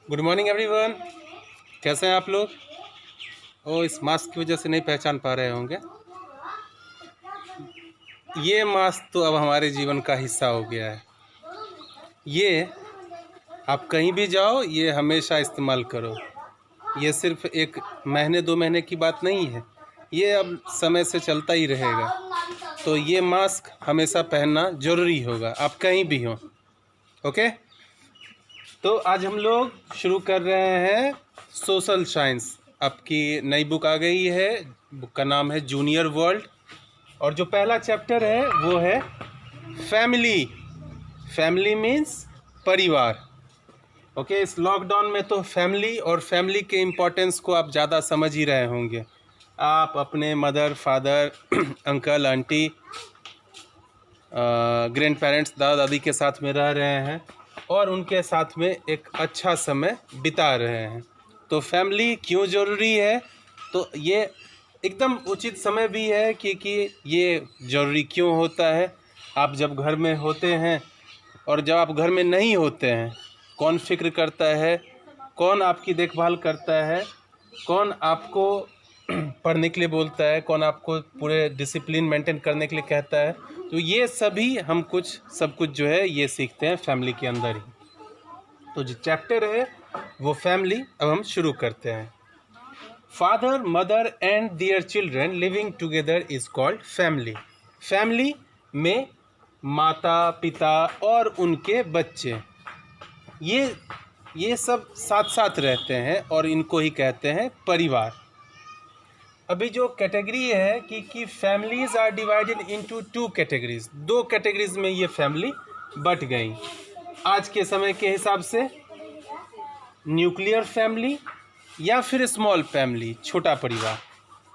Good morning everyone. कैसे हैं आप लोग? इस मास्क की वजह से नहीं पहचान पा रहे होंगे। ये मास्क तो अब हमारे जीवन का हिस्सा हो गया है। ये आप कहीं भी जाओ, ये हमेशा इस्तेमाल करो। ये सिर्फ एक महीने 2 महीने की बात नहीं है, ये अब समय से चलता ही रहेगा। तो ये मास्क हमेशा पहनना ज़रूरी होगा, आप कहीं भी हों। ओके, तो आज हम लोग शुरू कर रहे हैं सोशल साइंस। आपकी नई बुक आ गई है, बुक का नाम है जूनियर वर्ल्ड, और जो पहला चैप्टर है वो है फैमिली। फैमिली मीन्स परिवार। ओके, इस लॉकडाउन में तो फैमिली और फैमिली के इम्पोर्टेंस को आप ज़्यादा समझ ही रहे होंगे। आप अपने mother father uncle aunty grand parents दादा दादी के साथ में रह रहे हैं और उनके साथ में एक अच्छा समय बिता रहे हैं। तो फैमिली क्यों ज़रूरी है, तो ये एकदम उचित समय भी है कि ये ज़रूरी क्यों होता है। आप जब घर में होते हैं और जब आप घर में नहीं होते हैं, कौन फिक्र करता है, कौन आपकी देखभाल करता है, कौन आपको पढ़ने के लिए बोलता है, कौन आपको पूरे डिसिप्लिन मेंटेन करने के लिए कहता है। तो ये सभी हम सब कुछ जो है ये सीखते हैं फैमिली के अंदर ही। तो जो चैप्टर है वो फैमिली, अब हम शुरू करते हैं। Father mother and their children living together is called family. Family में माता पिता और उनके बच्चे, ये सब साथ साथ रहते हैं और इनको ही कहते हैं परिवार। अभी जो कैटेगरी है कि families are divided into 2 categories. 2 categories में ये फैमिली बट गई आज के समय के हिसाब से। न्यूक्लियर फैमिली या फिर स्मॉल फैमिली, छोटा परिवार,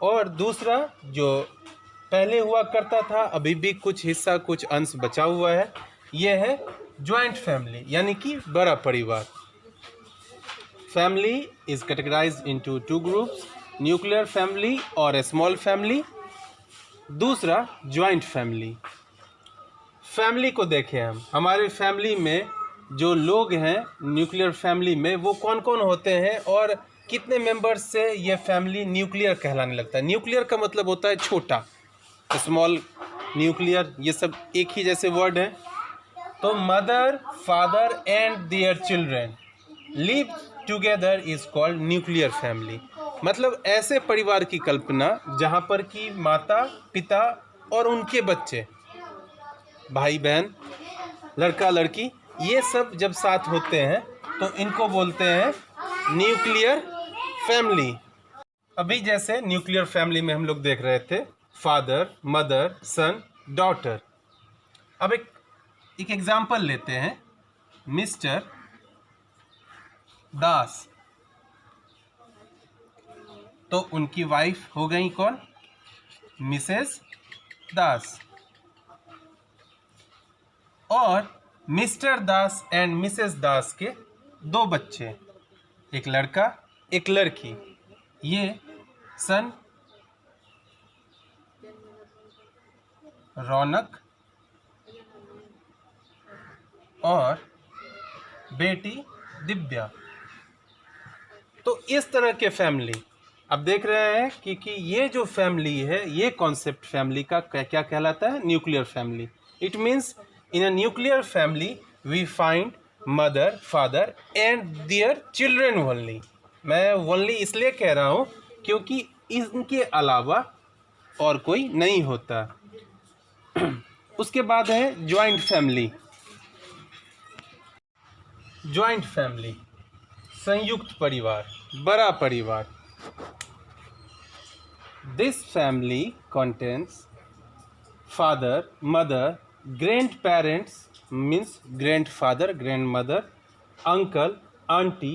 और दूसरा जो पहले हुआ करता था, अभी भी कुछ हिस्सा कुछ अंश बचा हुआ है, ये है जॉइंट फैमिली यानी कि बड़ा परिवार। Family is categorised into 2 groups, nuclear family और स्मॉल फैमिली, दूसरा जॉइंट फैमिली। फैमिली को देखें हम, हमारे फैमिली में जो लोग हैं न्यूक्लियर फैमिली में वो कौन कौन होते हैं और कितने मेंबर्स से ये फैमिली न्यूक्लियर कहलाने लगता है। न्यूक्लियर का मतलब होता है छोटा, स्मॉल न्यूक्लियर ये सब एक ही जैसे वर्ड हैं। तो mother father and their children live together is called nuclear family. मतलब ऐसे परिवार की कल्पना जहाँ पर कि माता पिता और उनके बच्चे, भाई बहन, लड़का लड़की, ये सब जब साथ होते हैं तो इनको बोलते हैं न्यूक्लियर फैमिली। अभी जैसे न्यूक्लियर फैमिली में हम लोग देख रहे थे फादर मदर सन डॉटर। अब एक एग्जाम्पल लेते हैं, मिस्टर दास, तो उनकी वाइफ हो गई कौन, मिसेस दास, और मिस्टर दास एंड मिसेस दास के 2 बच्चे, एक लड़का एक लड़की, ये सन रौनक और बेटी दिव्या। तो इस तरह के फैमिली अब देख रहे हैं कि ये जो फैमिली है, ये कॉन्सेप्ट फैमिली का क्या कहलाता है, nuclear family. It means in a nuclear family we find mother father and their children only. मैं ओनली इसलिए कह रहा हूँ क्योंकि इनके अलावा और कोई नहीं होता। उसके बाद है जॉइंट फैमिली। जॉइंट फैमिली संयुक्त परिवार, बड़ा परिवार। This family contains father mother grandparents means grandfather grandmother uncle auntie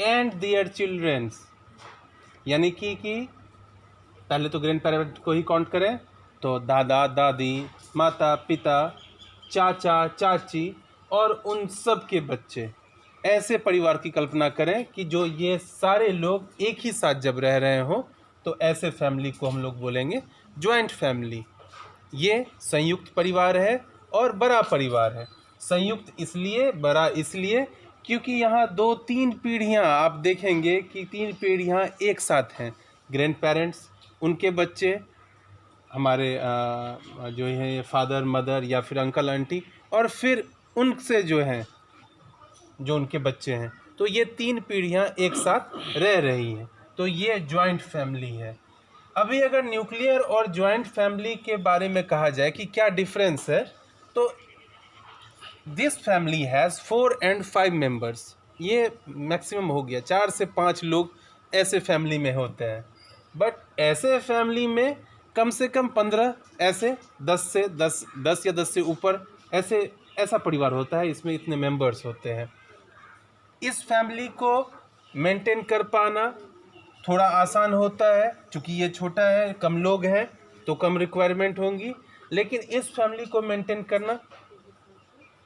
and their children। यानी कि पहले तो ग्रैंड पेरेंट को ही काउंट करें तो दादा दादी माता पिता चाचा चाची और उन सब के बच्चे। ऐसे परिवार की कल्पना करें कि जो ये सारे लोग एक ही साथ जब रह रहे हों, तो ऐसे फैमिली को हम लोग बोलेंगे जॉइंट फैमिली। ये संयुक्त परिवार है और बड़ा परिवार है। संयुक्त इसलिए, बड़ा इसलिए क्योंकि यहाँ 2-3 पीढ़ियाँ आप देखेंगे कि 3 पीढ़ियाँ एक साथ हैं। ग्रैंड पेरेंट्स, उनके बच्चे, हमारे जो है फादर मदर या फिर अंकल आंटी, और फिर उनसे जो हैं जो उनके बच्चे हैं। तो ये 3 पीढ़ियाँ एक साथ रह रही हैं, तो ये जॉइंट फैमिली है। अभी अगर न्यूक्लियर और जॉइंट फैमिली के बारे में कहा जाए कि क्या डिफरेंस है, तो this family has 4 and 5 members. ये मैक्सिमम हो गया, 4 से 5 लोग ऐसे फैमिली में होते हैं। बट ऐसे फैमिली में कम से कम 15, ऐसे 10 या 10 से ऊपर ऐसा परिवार होता है, इसमें इतने मेंबर्स होते हैं। इस फैमिली को मेंटेन कर पाना थोड़ा आसान होता है, क्योंकि ये छोटा है, कम लोग हैं तो कम रिक्वायरमेंट होंगी। लेकिन इस फैमिली को मेंटेन करना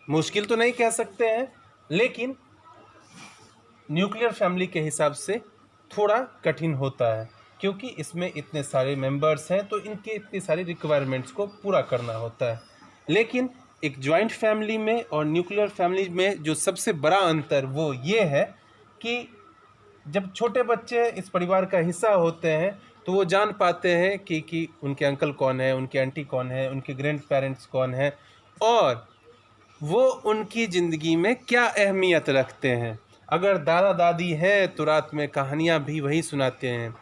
मुश्किल तो नहीं कह सकते हैं, लेकिन न्यूक्लियर फैमिली के हिसाब से थोड़ा कठिन होता है, क्योंकि इसमें इतने सारे मेंबर्स हैं तो इनके इतनी सारी रिक्वायरमेंट्स को पूरा करना होता है। लेकिन एक जॉइंट फैमिली में और न्यूक्लियर फैमिली में जो सबसे बड़ा अंतर वो ये है कि जब छोटे बच्चे इस परिवार का हिस्सा होते हैं तो वो जान पाते हैं कि उनके अंकल कौन है, उनके आंटी कौन है, उनके ग्रैंड पेरेंट्स कौन है, और वो उनकी ज़िंदगी में क्या अहमियत रखते हैं। अगर दादा दादी है तो रात में कहानियाँ भी वही सुनाते हैं।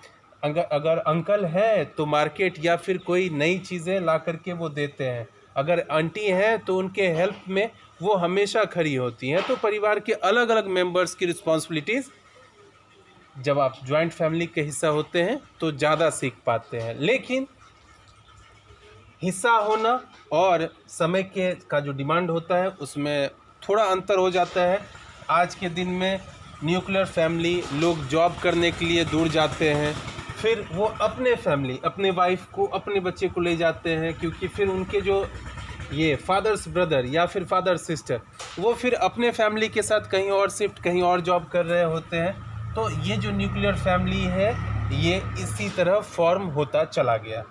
अगर अंकल है तो मार्केट या फिर कोई नई चीज़ें ला करके वो देते हैं। अगर आंटी है तो उनके हेल्प में वो हमेशा खड़ी होती हैं। तो परिवार के अलग अलग मेंबर्स की रिस्पॉन्सिबिलिटीज़ जब आप जॉइंट फैमिली के हिस्सा होते हैं तो ज़्यादा सीख पाते हैं। लेकिन हिस्सा होना और समय का जो डिमांड होता है उसमें थोड़ा अंतर हो जाता है। आज के दिन में न्यूक्लियर फैमिली लोग जॉब करने के लिए दूर जाते हैं, फिर वो अपने फैमिली, अपने वाइफ को, अपने बच्चे को ले जाते हैं, क्योंकि फिर उनके जो ये फादर्स ब्रदर या फिर फादर सिस्टर वो फिर अपने फैमिली के साथ कहीं और शिफ्ट, कहीं और जॉब कर रहे होते हैं। तो ये जो न्यूक्लियर फैमिली है ये इसी तरह फॉर्म होता चला गया।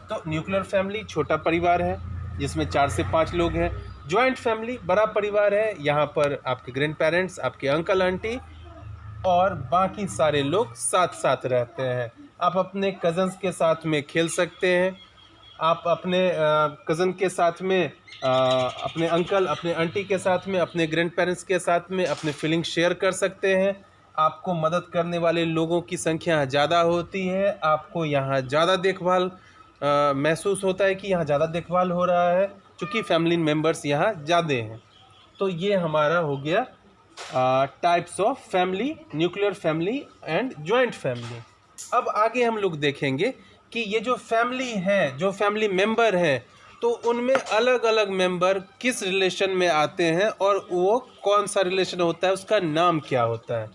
तो न्यूक्लियर फैमिली छोटा परिवार है जिसमें 4 से 5 लोग हैं। जॉइंट फैमिली बड़ा परिवार है, यहाँ पर आपके ग्रैंड पेरेंट्स, आपके अंकल आंटी और बाकी सारे लोग साथ साथ रहते हैं। आप अपने कज़न्स के साथ में खेल सकते हैं, आप अपने कज़न के साथ में अपने अंकल, अपने आंटी के साथ में, अपने ग्रैंड पेरेंट्स के साथ में अपने फीलिंग शेयर कर सकते हैं। आपको मदद करने वाले लोगों की संख्या ज़्यादा होती है, आपको यहाँ ज़्यादा देखभाल महसूस होता है कि यहाँ ज़्यादा देखभाल हो रहा है, क्योंकि फैमिली मेम्बर्स यहाँ ज़्यादा हैं। तो ये हमारा हो गया types of family, nuclear family and joint family. अब आगे हम लोग देखेंगे कि ये जो फैमिली है, जो फैमिली मेंबर हैं, तो उनमें अलग अलग मेंबर किस रिलेशन में आते हैं और वो कौन सा रिलेशन होता है, उसका नाम क्या होता है।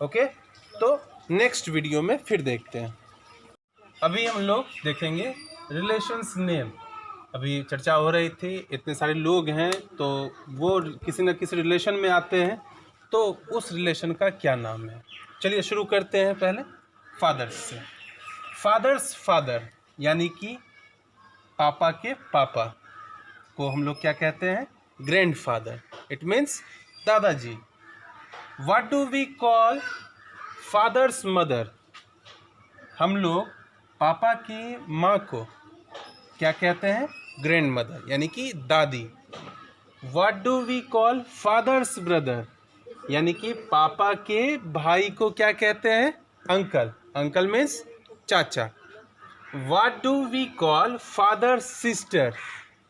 ओके, तो नेक्स्ट वीडियो में फिर देखते हैं। अभी हम लोग देखेंगे रिलेशंस नेम। अभी चर्चा हो रही थी, इतने सारे लोग हैं तो वो किसी न किसी रिलेशन में आते हैं, तो उस रिलेशन का क्या नाम है। चलिए शुरू करते हैं पहले फादर्स से। फादर्स फादर यानी कि पापा के पापा को हम लोग क्या कहते हैं, ग्रैंड फादर। इट मीन्स दादाजी। What do we call father's mother, हम लोग पापा की माँ को क्या कहते हैं, ग्रैंड मदर यानी कि दादी। What do we call father's brother, यानी कि पापा के भाई को क्या कहते हैं, अंकल। अंकल मीन्स चाचा। What do we call father sister,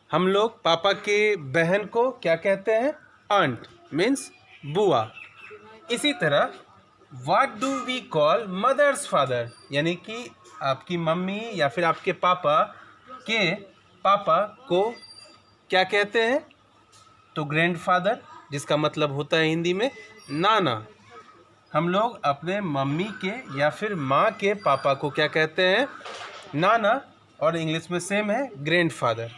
हम लोग पापा के बहन को क्या कहते हैं, आंट मीन्स बुआ। इसी तरह what do we call mother's father, यानी कि आपकी मम्मी या फिर आपके पापा के पापा को क्या कहते हैं, तो ग्रैंड फादर, जिसका मतलब होता है हिंदी में नाना। हम लोग अपने मम्मी के या फिर माँ के पापा को क्या कहते हैं, नाना, और इंग्लिश में सेम है ग्रैंड फादर।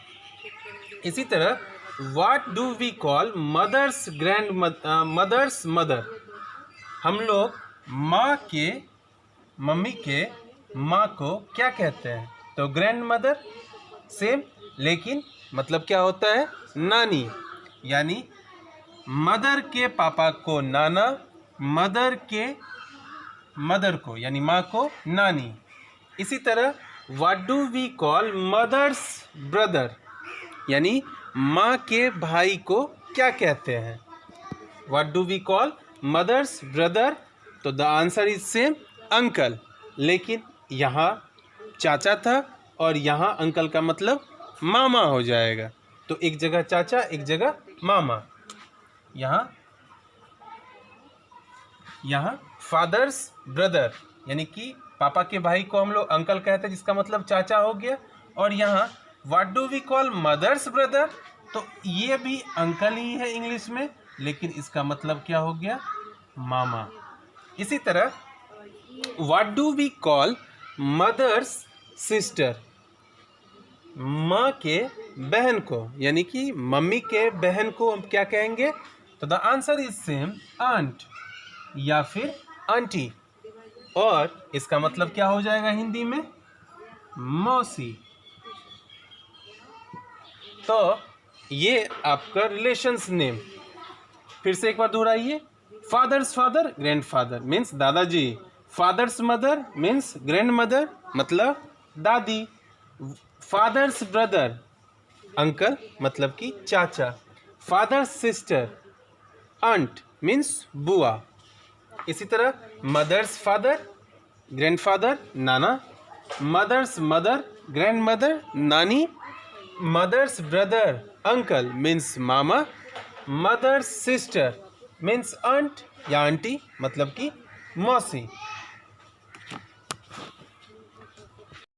इसी तरह what do we call mother's mother's mother, हम लोग माँ के, मम्मी के माँ को क्या कहते हैं, तो ग्रैंड मदर। सेम, लेकिन मतलब क्या होता है, नानी। यानी मदर के पापा को नाना, मदर के मदर को यानी माँ को नानी। इसी तरह what do we call mother's brother, यानी माँ के भाई को क्या कहते हैं? What do we call mother's brother? तो the answer is same, uncle. लेकिन यहाँ चाचा था और यहाँ अंकल का मतलब मामा हो जाएगा। तो एक जगह चाचा, एक जगह मामा। यहाँ फादर्स ब्रदर यानी कि पापा के भाई को हम लोग अंकल कहते हैं, जिसका मतलब चाचा हो गया। और यहाँ what do we call mother's brother, तो ये भी अंकल ही है इंग्लिश में, लेकिन इसका मतलब क्या हो गया? मामा। इसी तरह what do we call mother's sister, माँ के बहन को यानी कि मम्मी के बहन को हम क्या कहेंगे? तो the answer is same, aunt या फिर आंटी। और इसका मतलब क्या हो जाएगा हिंदी में? मौसी। तो ये आपका रिलेशंस नेम। फिर से एक बार दोहराइए। फादर्स फादर ग्रैंडफादर मीन्स दादाजी, father's mother means grand mother मतलब दादी, फादर्स ब्रदर अंकल मतलब कि चाचा, फादर्स सिस्टर आंट मीन्स बुआ। इसी तरह मदर्स फादर ग्रैंडफादर नाना, मदर्स मदर ग्रैंड मदर नानी, मदर्स ब्रदर अंकल मीन्स मामा, मदर्स सिस्टर मीन्स आंट या आंटी मतलब कि मौसी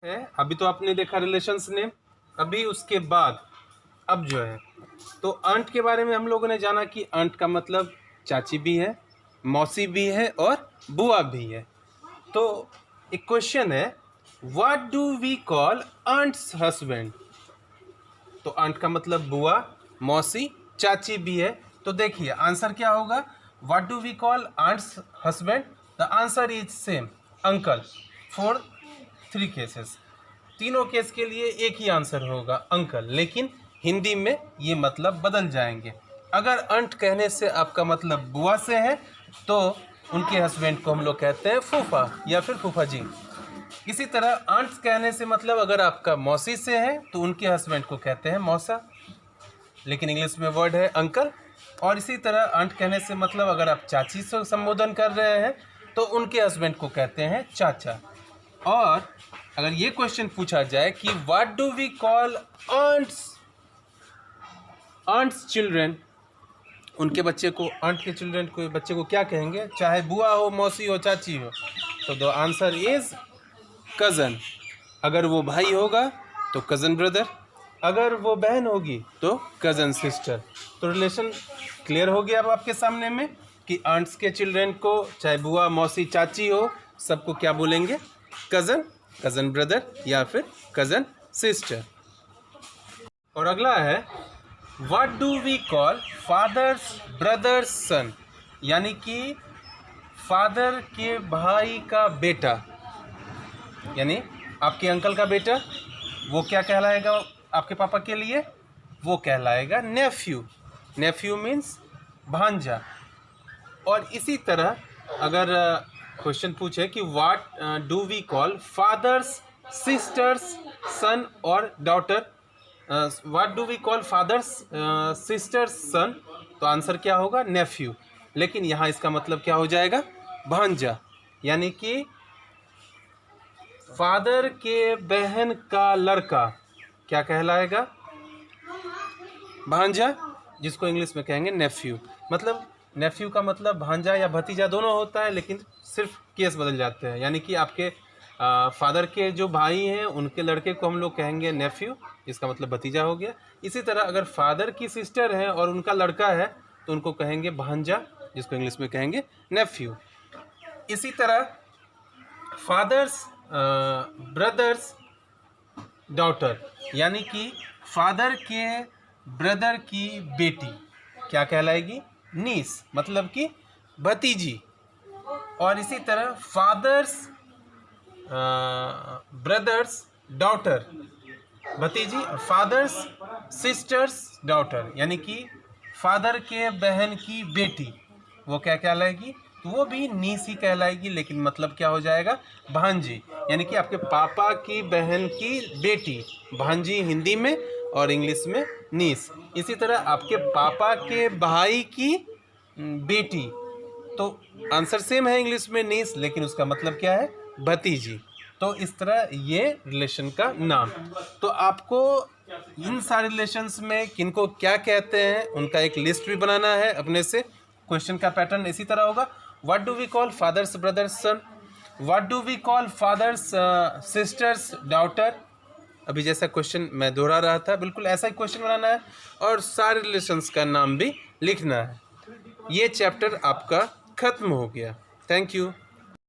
है। अभी तो आपने देखा रिलेशंस नेम। अभी उसके बाद अब जो है तो आंट के बारे में हम लोगों ने जाना कि आंट का मतलब चाची भी है, मौसी भी है और बुआ भी है। तो एक क्वेश्चन है, what do we call aunt's husband? तो आंट का मतलब बुआ, मौसी, चाची भी है। तो देखिए आंसर क्या होगा? What do we call aunt's husband? The answer is same, uncle. For 3 cases, तीनों केस के लिए एक ही आंसर होगा, अंकल। लेकिन हिंदी में ये मतलब बदल जाएंगे। अगर आंट कहने से आपका मतलब बुआ से है तो उनके हस्बैंड को हम लोग कहते हैं फूफा या फिर फूफा जी। इसी तरह आंट्स कहने से मतलब अगर आपका मौसी से है तो उनके हस्बैंड को कहते हैं मौसा, लेकिन इंग्लिश में वर्ड है अंकल। और इसी तरह आंट कहने से मतलब अगर आप चाची से संबोधन कर रहे हैं तो उनके हस्बैंड को कहते हैं चाचा। और अगर ये क्वेश्चन पूछा जाए कि what do we call aunt's children, उनके बच्चे को, आंट के चिल्ड्रन को, बच्चे को क्या कहेंगे? चाहे बुआ हो, मौसी हो, चाची हो। तो द आंसर इज कज़न। अगर वो भाई होगा तो कज़न ब्रदर, अगर वो बहन होगी तो कज़न सिस्टर। तो रिलेशन क्लियर हो गया अब आपके सामने में कि आंट्स के चिल्ड्रन को चाहे बुआ, मौसी, चाची हो, सबको क्या बोलेंगे? कज़न, कज़न ब्रदर या फिर कज़न सिस्टर। और अगला है what do we call father's brother's son, यानी कि फादर के भाई का बेटा, यानी आपके अंकल का बेटा, वो क्या कहलाएगा आपके पापा के लिए? वो कहलाएगा नेफ्यू। नेफ्यू मीन्स भांजा। और इसी तरह अगर क्वेश्चन पूछे कि what do we call father's sister's son और daughter, what do we call father's sister's son, तो आंसर क्या होगा? नेफ्यू। लेकिन यहाँ इसका मतलब क्या हो जाएगा? भांजा, यानी कि फादर के बहन का लड़का क्या कहलाएगा? भांजा, जिसको इंग्लिश में कहेंगे नेफ्यू। मतलब नेफ्यू का मतलब भांजा या भतीजा दोनों होता है, लेकिन सिर्फ केस बदल जाते हैं। यानी कि आपके फादर के जो भाई हैं उनके लड़के को हम लोग कहेंगे नेफ्यू, इसका मतलब भतीजा हो गया। इसी तरह अगर फादर की सिस्टर है और उनका लड़का है तो उनको कहेंगे भांजा, जिसको इंग्लिश में कहेंगे नेफ्यू। इसी तरह फादर्स ब्रदर्स डॉटर, यानी कि फादर के ब्रदर की बेटी क्या कहलाएगी? नीस, मतलब कि भतीजी। और इसी तरह फादर्स ब्रदर्स डॉटर भतीजी, और फादर्स सिस्टर्स डॉटर, यानी कि फादर के बहन की बेटी, वो क्या कहलाएगी? तो वो भी नीस ही कहलाएगी, लेकिन मतलब क्या हो जाएगा? भांजी। यानी कि आपके पापा की बहन की बेटी, भांजी हिंदी में और इंग्लिश में नीस। इसी तरह आपके पापा के भाई की बेटी, तो आंसर सेम है इंग्लिश में नीस, लेकिन उसका मतलब क्या है? भतीजी। तो इस तरह ये रिलेशन का नाम। तो आपको इन सारे रिलेशंस में किनको क्या कहते हैं उनका एक लिस्ट भी बनाना है अपने से। क्वेश्चन का पैटर्न इसी तरह होगा। What do we call father's brother's son? What do we call father's sister's daughter? अभी जैसा क्वेश्चन मैं दोहरा रहा था, बिल्कुल ऐसा ही क्वेश्चन बनाना है और सारे रिलेशंस का नाम भी लिखना है। ये चैप्टर आपका खत्म हो गया। Thank you.